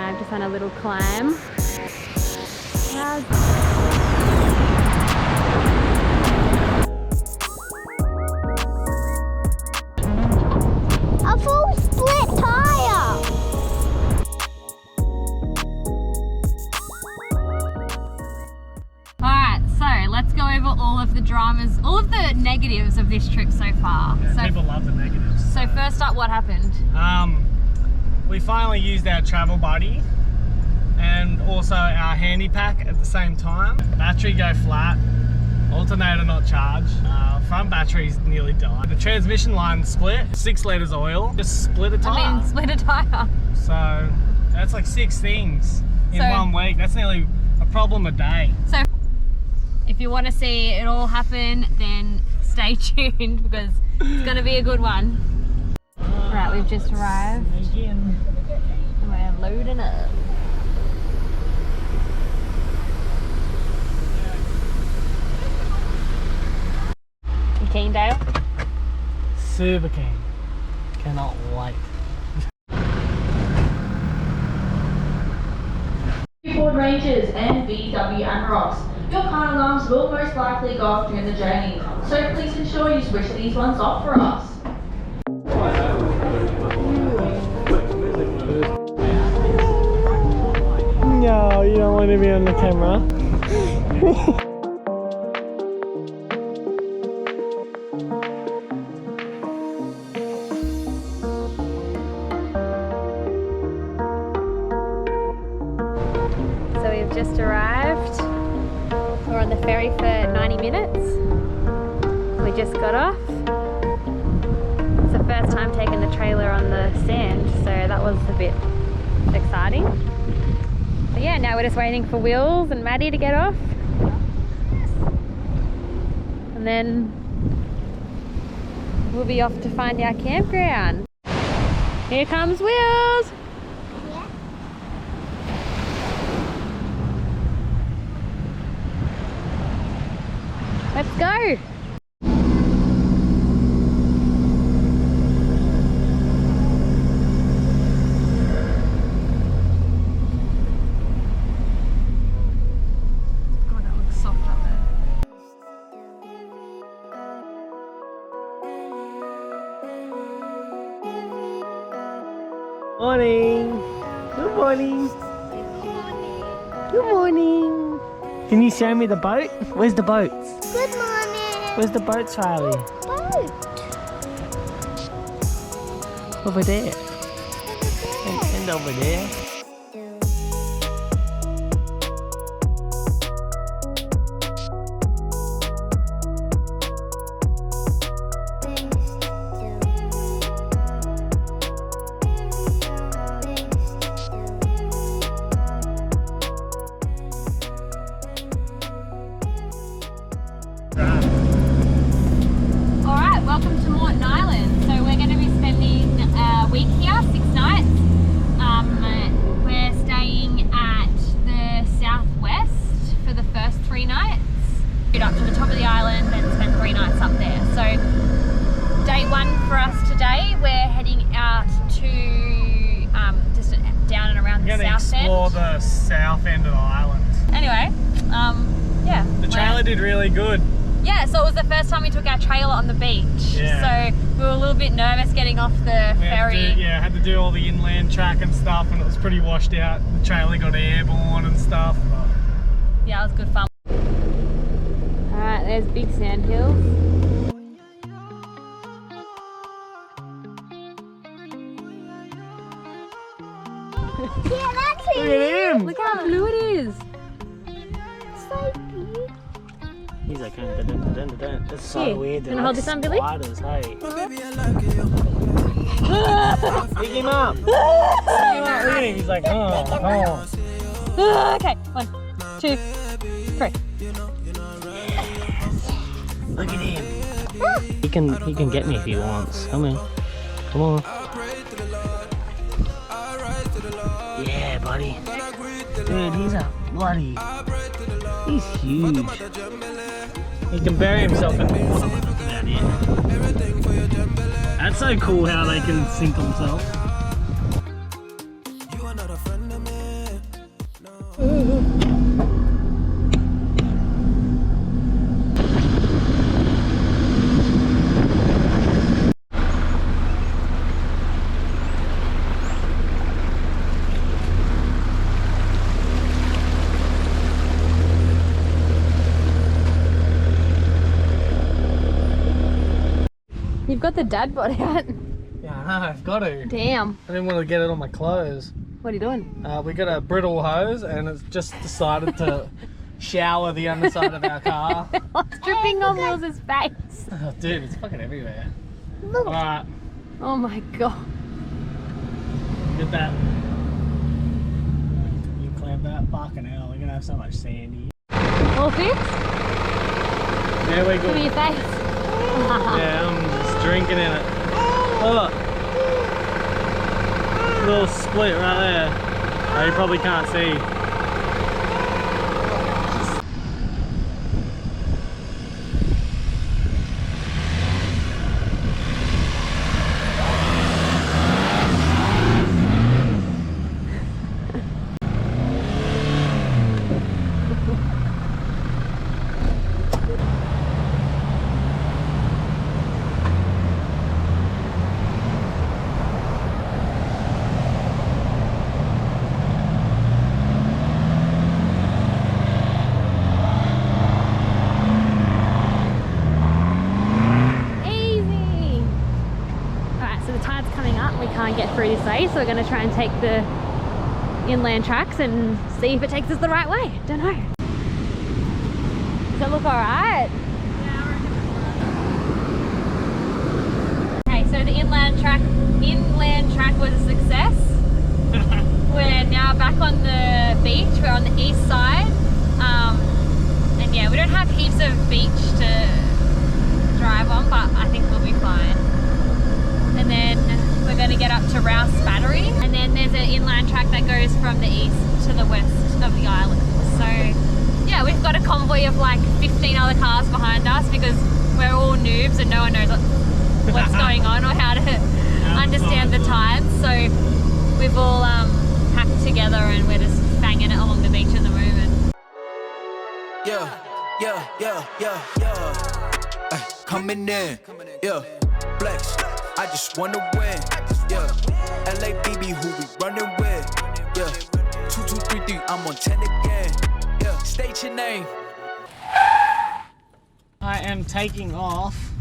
I've just done a little climb. A full split tyre! Alright, so let's go over all of the dramas, all of the negatives of this trip so far. Yeah, so, people love the negatives. So first up, what happened? We finally used our travel buddy and also our handy pack at the same time. Battery go flat, alternator not charged, front battery's nearly died. The transmission line split, 6 litres oil, just split a tyre. I mean, split a tyre. So that's like 6 things in 1 week. That's nearly a problem a day. So if you want to see it all happen, then stay tuned because it's going to be a good one. Right, we've just arrived. Again. And we're loading up. You keen, Dale? Super keen. Cannot wait. Ford Rangers and VW Amarocks. Your car alarms will most likely go off during the journey, so please ensure you switch these ones off for us. No, you don't want to be on the camera. So we've just arrived. We're on the ferry for 90 minutes. We just got off. It's the first time taking the trailer on the sand, so that was a bit exciting. But yeah, now we're just waiting for Wills and Maddie to get off. And then we'll be off to find our campground. Here comes Wills! Let's go! God, that looks soft up there. Morning. Good morning. Good morning. Can you show me the boat? Where's the boats? Good morning! Where's the boat, Charlie? Boat! Over there. And over there. Alright, welcome to Moreton Island. So we're going to be spending a week here, 6 nights. We're staying at the southwest for the first 3 nights. Up to the top of the island and spend 3 nights up there. So day 1 for us today, we're heading out to just down and around the We're south going to explore end. the south end of the island. Anyway, yeah. The trailer did really good. Yeah, so it was the first time we took our trailer on the beach. Yeah. So we were a little bit nervous getting off the ferry. Had to do all the inland track and stuff, and it was pretty washed out. The trailer got airborne and stuff. But Yeah, it was good fun. Alright, there's big sand hills. Yeah, that's look at him! Look how blue it is. so big. He's like, dun, dun, dun, dun, dun. That's so Here, weird. gonna hold this on, Billy? Spiders, hey. Pick him up! Pick him up! Look at him, he's like, oh. Okay, 1, 2, 3. Look at him. He can get me if he wants. Come on. Come on. Yeah, buddy. Dude, he's a bloody... He's huge. He can bury himself in the water. Look at that. That's so cool how they can sink themselves. You've got the dad bod out. Yeah, I know, I've got to. Damn. I didn't want to get it on my clothes. What are you doing? We got a brittle hose and it's just decided to shower the underside of our car. It's dripping on Will's face. Oh, dude, it's fucking everywhere. Look. Alright, Oh my god. get that. You clamp that? Fucking hell, we're gonna have so much sand here. All fixed? There we Give me go. your face. Yeah, I'm just drinking in it. Look. Little split right there. Oh, you probably can't see. Easy. Alright, so the tide's coming up. We can't get through this way, so we're going to try and take the inland tracks and see if it takes us the right way. Don't know. Does it look alright? Okay, so the inland track was a success. We're now back on the beach. We're on the east side. And yeah, we don't have heaps of beach to drive on, but I think we'll be fine. And then we're going to get up to Rouse Battery, and then there's an inland track that goes from the east to the west of the island. So yeah, we've got a convoy of like 15 other cars behind us because we're all noobs and no one knows what's going on or how to understand the tides. So we've all packed together and we're just banging it along the beach at the moment. Yeah. Ay, coming in, yeah. Flex, I just wanna win, yeah. LABB, who we running with, yeah. 2233, I'm on 10 again, yeah. State your name. I am taking off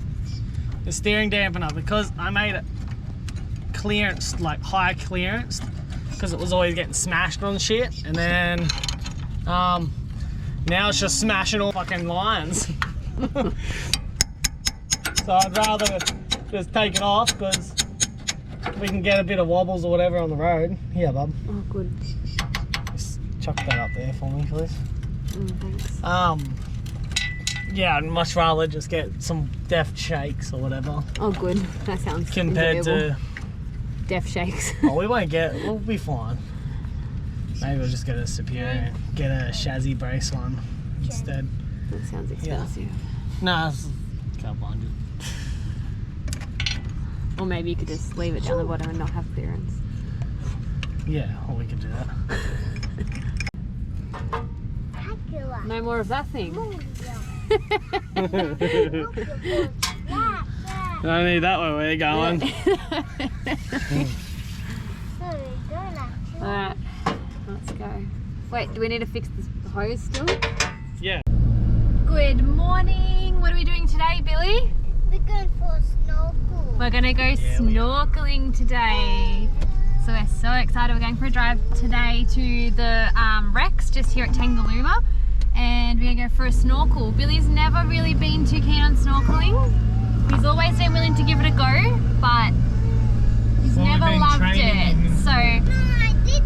the steering dampener because I made it clearance, like high clearance, because it was always getting smashed on shit, and then now it's just smashing all fucking lines. So I'd rather just take it off because we can get a bit of wobbles or whatever on the road. Here, bub. Oh, good. Just chuck that up there for me, please. Thanks. Yeah, I'd much rather just get some deft shakes or whatever Oh, good. That sounds compared enjoyable. to. Deaf shakes. Oh, we'll be fine. Maybe we'll just get a Superior and get a chassis brace one instead. That sounds expensive. Nah, it's a couple hundred. Or maybe you could just leave it down the bottom and not have clearance. Yeah, or we could do that. No more of that thing. Don't need that way we're going. Alright, let's go. Wait, do we need to fix this hose still? Yeah. Good morning. What are we doing today, Billy? We're going for a snorkel. We're gonna go snorkeling today. So we're so excited. We're going for a drive today to the wrecks just here at Tangalooma, and we're gonna go for a snorkel. Billy's never really been too keen on snorkeling. He's always been willing to give it a go, but he's Well, we've never been loved training it. him. So I did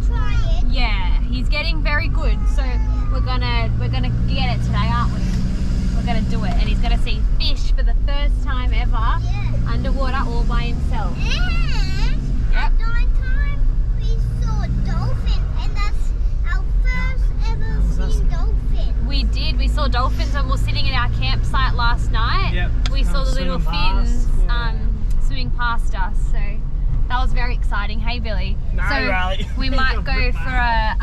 try it. yeah, he's getting very good. So we're gonna get it today, aren't we? We're gonna do it, and he's gonna see fish for the first time ever Yeah. underwater all by himself. And Yep. at night time, we saw a dolphin, and that's our first ever seen dolphin. We did. We saw dolphins when we were sitting at our campsite last night. Yep. We saw the little Swimming past, fins yeah. swimming past us. So that was very exciting. Hey, Billy. No, so Riley. we might go for a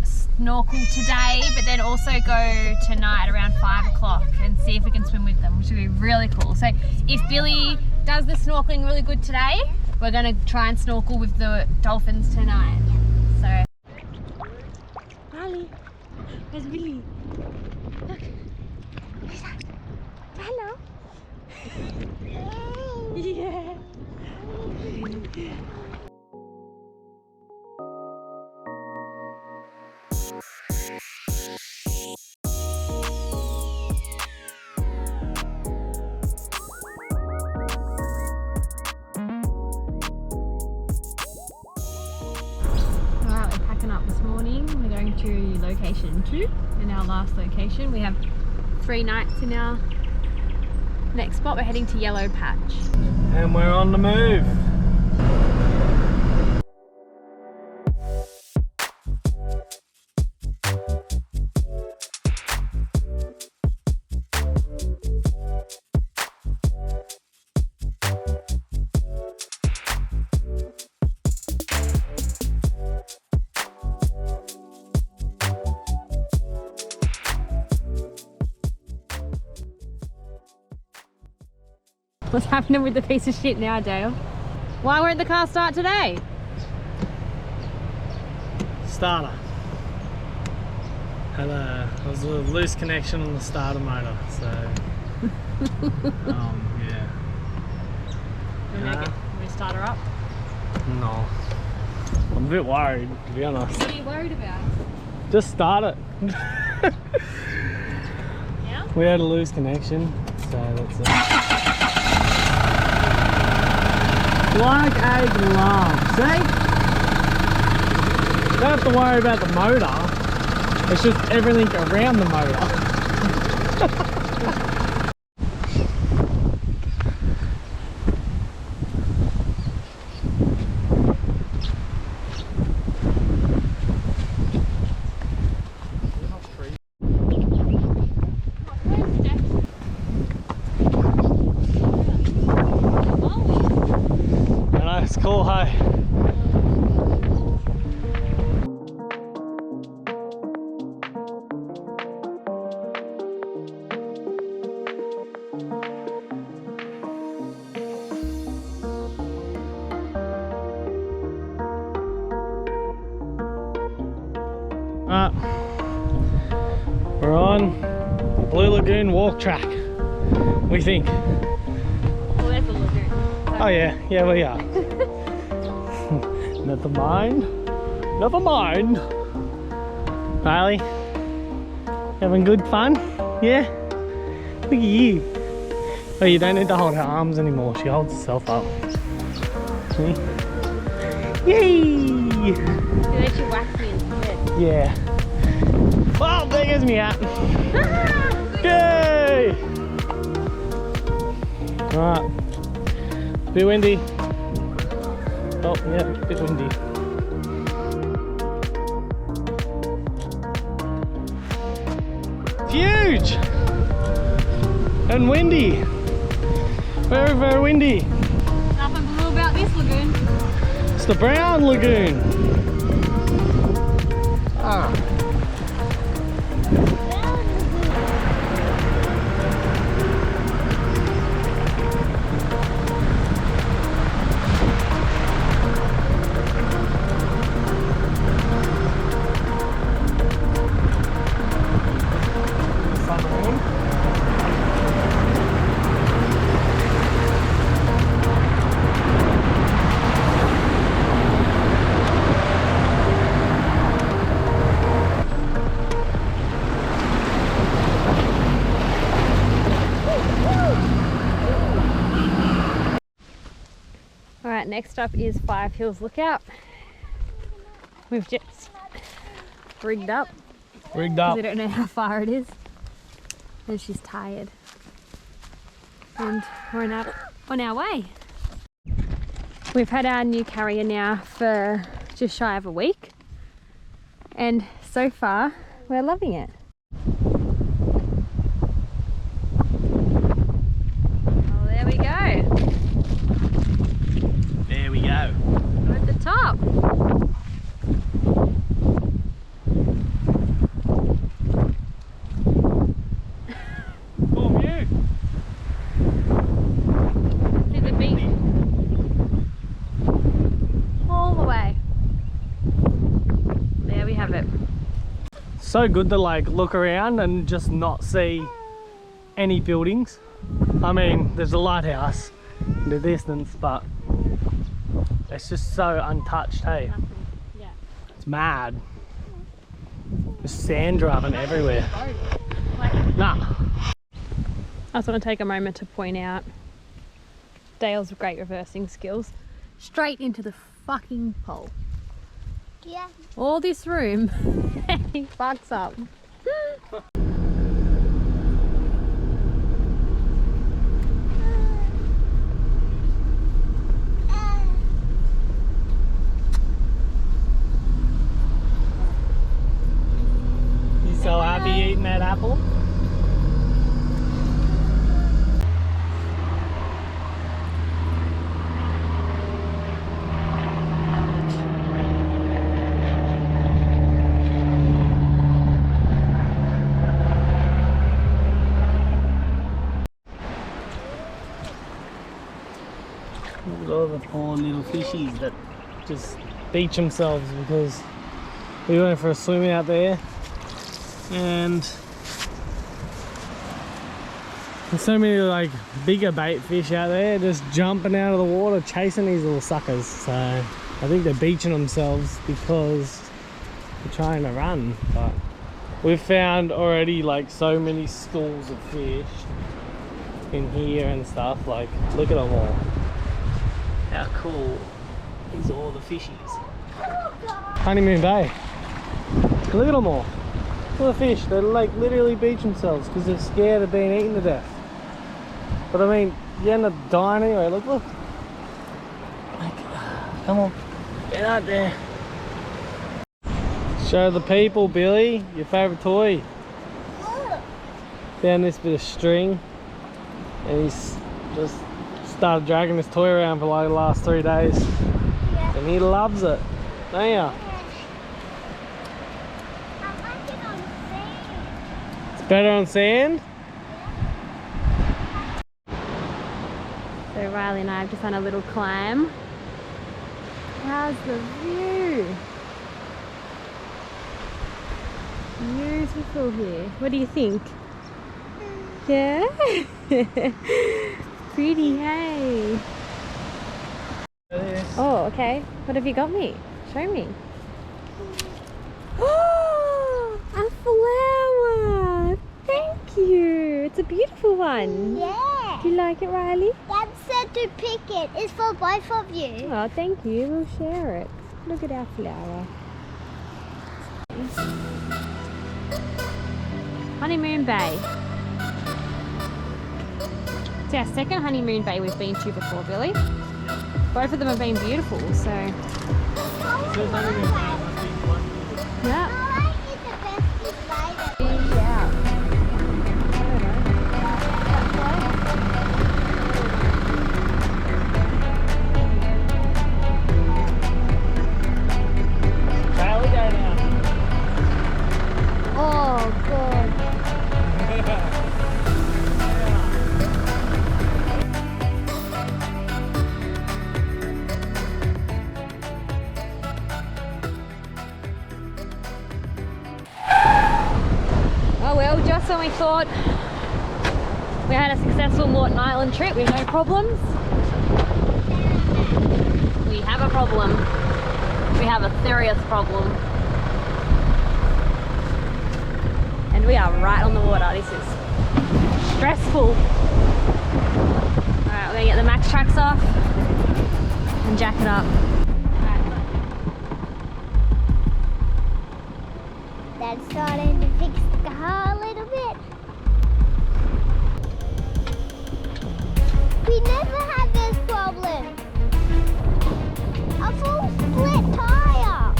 snorkel today, but then also go tonight around 5 o'clock and see if we can swim with them, which would be really cool. So if Billy does the snorkeling really good today, we're going to try and snorkel with the dolphins tonight. So. Riley, where's Billy? Look. Hello. Alright, we're packing up this morning. We're going to location 2 in our last location. We have 3 nights in our next spot. We're heading to Yellow Patch. And we're on the move. What's happening with the piece of shit now, Dale? Why won't the car start today? Starter. There was a loose connection on the starter motor, so yeah. Want to start her up? No. I'm a bit worried, to be honest. What are you worried about? Just start it. Yeah? We had a loose connection, so that's it. Like a glove, see? Don't have to worry about the motor, it's just everything around the motor. It's cool, hey? Right, we're on Blue Lagoon walk track, we think. Well, there's the lagoon. Oh yeah, we are. Never mind. Never mind. Riley, having good fun? Yeah? Look at you. Oh, you don't need to hold her arms anymore. She holds herself up. See? Yay! They let you whack me instead. Yeah. Well, there goes me hat. Yay! Alright. Bit windy. Oh, yeah, bit windy. It's huge! And windy. Very, very windy. Nothing blue about this lagoon. It's the Brown Lagoon. Ah. Alright, next up is Five Hills Lookout. We've just rigged up. Rigged up. We don't know how far it is. And she's tired. And we're on our way. We've had our new carrier now for just shy of a week. And so far, we're loving it. Oh, there we go. There we go. We're at the top. Cool view. To the beach. All the way. There we have it. So good to like look around and just not see any buildings. I mean, there's a lighthouse in the distance, but It's just so untouched, hey? Yeah. It's mad. There's sand driving everywhere. Nah. I just want to take a moment to point out Dale's great reversing skills. Straight into the fucking pole. Yeah. All this room, he fucks up. You so happy eating that apple? Look at all the poor little fishies that just beach themselves because we went for a swim out there and there's so many like bigger bait fish out there just jumping out of the water chasing these little suckers. So I think they're beaching themselves because they're trying to run. But we've found already like so many schools of fish in here and stuff. Like look at them all. How cool is all the fishies? Honeymoon Bay. Look at them all. All the fish, they like literally beach themselves because they're scared of being eaten to death. But I mean, you end up dying anyway. Look. Like, come on, get out there. Show the people, Billy, your favourite toy. Found this bit of string and he's just started dragging this toy around for like the last 3 days. Yeah. And he loves it, don't ya? I like it on sand. It's better on sand? So Riley and I have just done a little climb. How's the view? Beautiful here. What do you think? Yeah? Pretty, hey? Oh, okay. What have you got me? Show me. Oh, a flower! Thank you. It's a beautiful one. Yeah. Do you like it, Riley? Dad said to pick it. It's for both of you. Oh, thank you. We'll share it. Look at our flower. Honeymoon Bay. It's our second honeymoon bay we've been to before, Billy. Both of them have been beautiful, so. Yeah. I like it the best is lighter. Yeah. Charlie, go now. Oh, God. Well, just when we thought we had a successful Moreton Island trip with no problems, we have a problem. We have a serious problem. And we are right on the water. This is stressful. Alright, we're gonna get the max tracks off and jack it up. Dad's starting to fix the car a little bit. We never had this problem. A full split tire.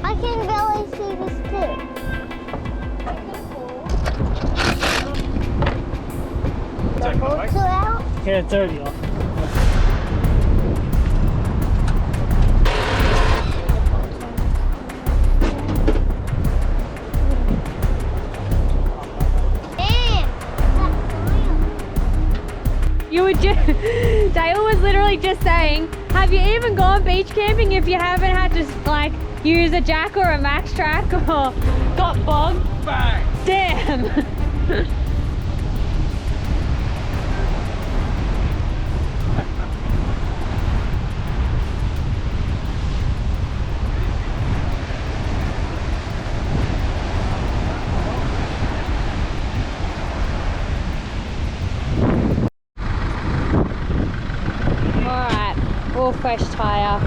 I can barely see this too. The bolts are out. Yeah, it's already off. Damn! You would just, Dale was literally just saying, have you even gone beach camping if you haven't had to like use a jack or a max track or got bogged? Bang. Damn. All fresh tyre.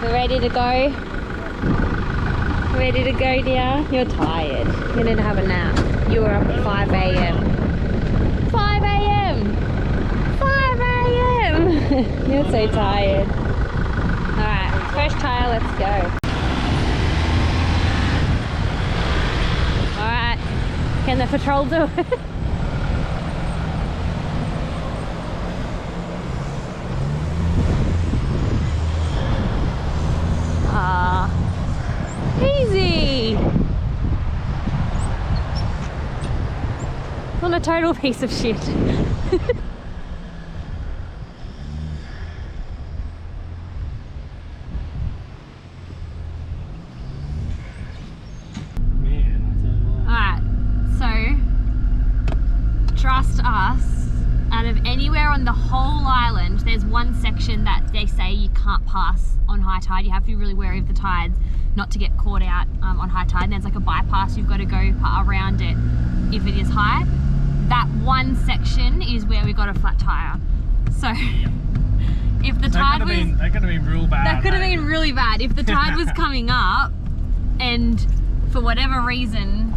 We're ready to go. Ready to go, dear? You're tired. You need to have a nap. You were up at 5 a.m. 5 a.m. 5 a.m. You're so tired. Alright, fresh tyre, let's go. Alright, can the patrol do it? Easy! I'm a total piece of shit. Alright, so trust us, out of anywhere on the whole island, there's one section that they say you can't pass on high tide. You have to be really wary of the tides not to get caught out on high tide. And there's like a bypass, you've got to go around it if it is high. That one section is where we got a flat tire. So if the tide was... That could have been real bad. That could have been really bad. If the tide was coming up and for whatever reason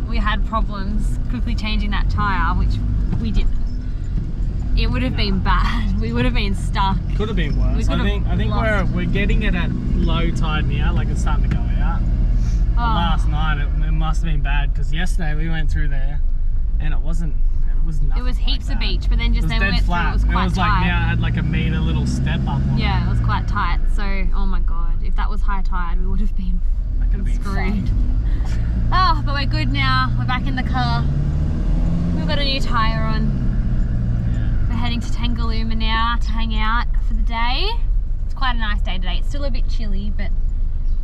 we had problems quickly changing that tire, which we didn't, it would have been bad. We would have been stuck. Could have been worse. I think we're getting it at low tide now, like it's starting to go out. Oh. Last night it must have been bad because yesterday we went through there and it was nothing. It was heaps like of beach, but then just then we went through, it was quite tight. It was like now it had like a meter little step up on yeah, it was quite tight. So, oh my god, if that was high tide, we would have been screwed. Oh, but we're good now. We're back in the car. We've got a new tyre on. We're heading to Tangalooma now to hang out for the day. It's quite a nice day today. It's still a bit chilly, but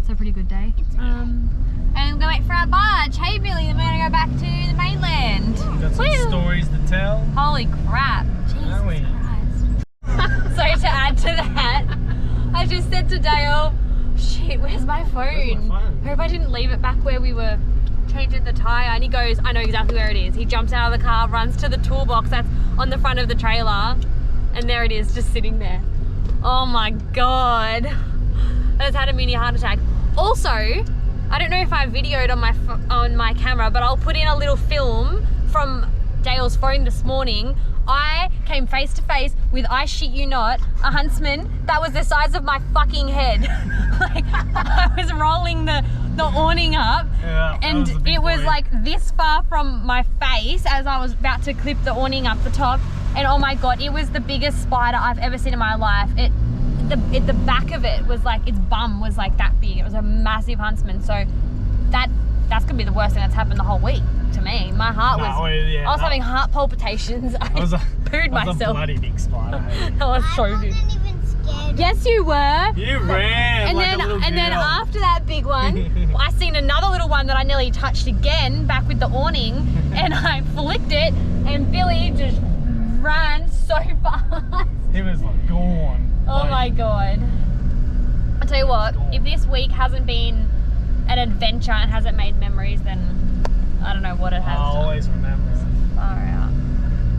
it's a pretty good day. And we're going to wait for our barge. Hey Billy, then we're going to go back to the mainland. We've got some stories to tell. Holy crap. Jesus Christ. So to add to that, I just said to Dale, shit, where's my phone? I hope I didn't leave it back where we were changing the tyre. And he goes, I know exactly where it is. He jumps out of the car, runs to the toolbox that's on the front of the trailer, and there it is, just sitting there. Oh my god. I just had a mini heart attack. Also, I don't know if I videoed on my camera, but I'll put in a little film from Dale's phone this morning. I came face to face with, I shit you not, a huntsman that was the size of my fucking head. Like, I was rolling the awning up, yeah, and it was like this far from my face as I was about to clip the awning up the top, and oh my god, it was the biggest spider I've ever seen in my life. The back of it was like, its bum was like that big. It was a massive huntsman. So that's gonna be the worst thing that's happened the whole week to me. My heart was, I was having heart palpitations. I pooed myself. That was a bloody big spider. That was so big. Yes, you were. You ran and like then, a little and then after that big one, I seen another little one that I nearly touched again back with the awning, and I flicked it, and Billy just ran so fast. He was like gone. Oh my god. I'll tell you what, if this week hasn't been an adventure and hasn't made memories, then I don't know what it has. I'll always remember it. Far out.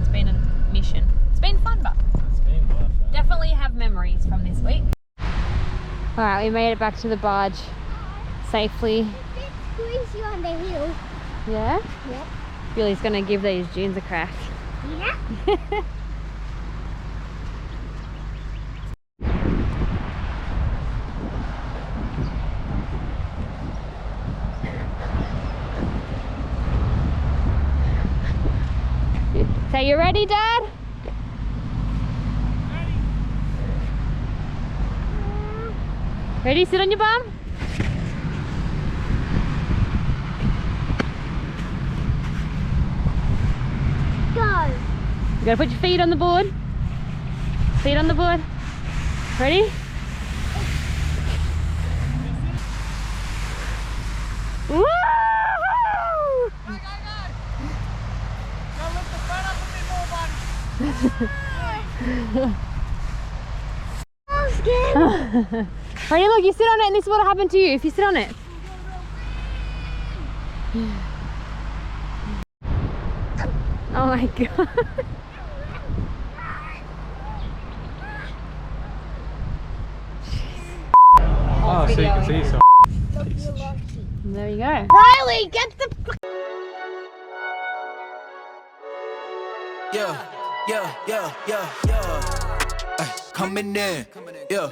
It's been a mission. It's been fun, but it's been worth it. Definitely have memories from this week. Alright, we made it back to the barge safely. It's a bit squeezy on the hill. Yeah? Yep. Billy's gonna give these dunes a crack. Yeah. So you ready, Dad? Ready? Sit on your bum. Go. gotta put your feet on the board. Feet on the board. Ready? Woo! Go! Now lift the front up a bit more, bud. I'm scared. Ready, look, you sit on it and this is what'll happen to you if you sit on it. Oh my god. Oh, so you can see some. There you go. Riley, get the. Yeah. Coming in, yeah.